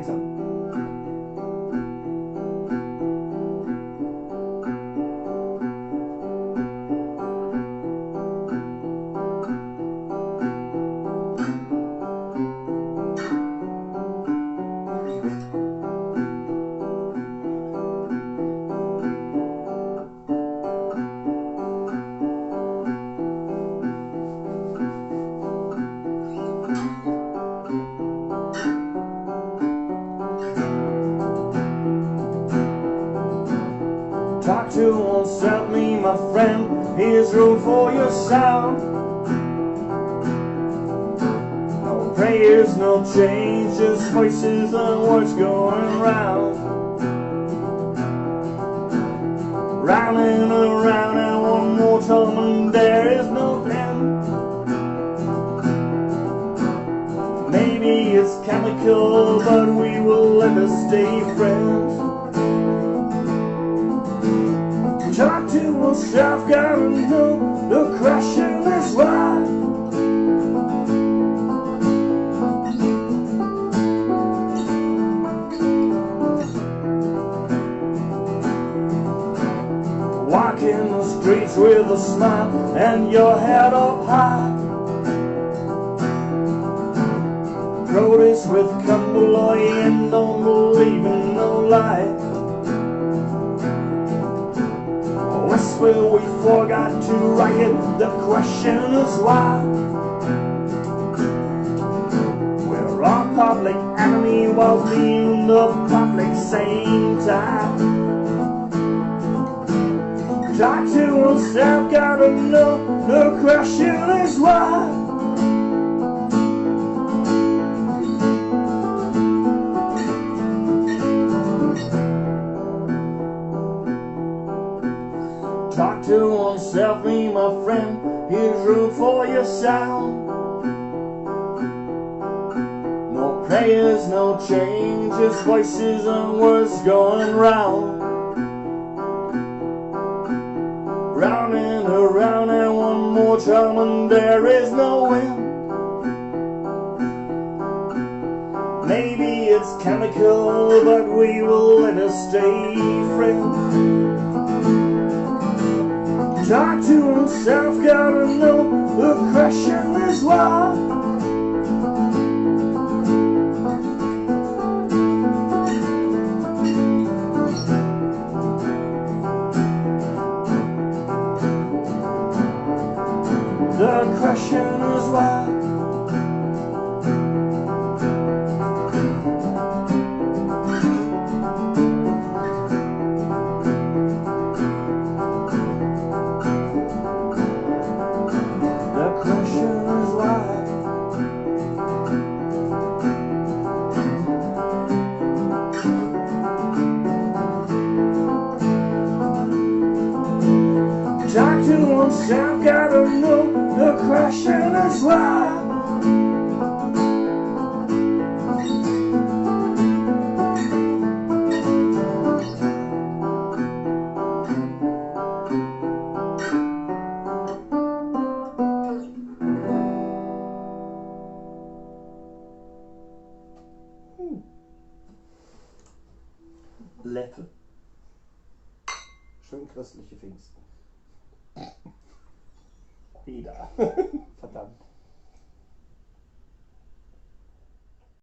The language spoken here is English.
weiter. Talk to oneself, me, my friend, here's room for your sound. No prayers, no change, just voices and words going round. Round and around and one more time and there is no end. Maybe it's chemical, but we will never stay friends. Talk to oneself, gotta know the question is why. Walking the streets with a smile and your head up high. Protest with Komboloi and don't believe in no lie. Where we forgot to riot, the question is why. We're our public enemy while being the public same time. Talk to oneself, gotta know the question is why. Talk to oneself, me, my friend, here's room for your sound. No prayers, no change, just voices and words going round. Round and around and one more time and there is no end. Maybe it's chemical, but we will let us stay friends. Talk to oneself, gotta know the question is why. The question is why. Talk to oneself, gotta know the question is why. Leppe. Schön christliche Pfingsten. Wieder. Verdammt.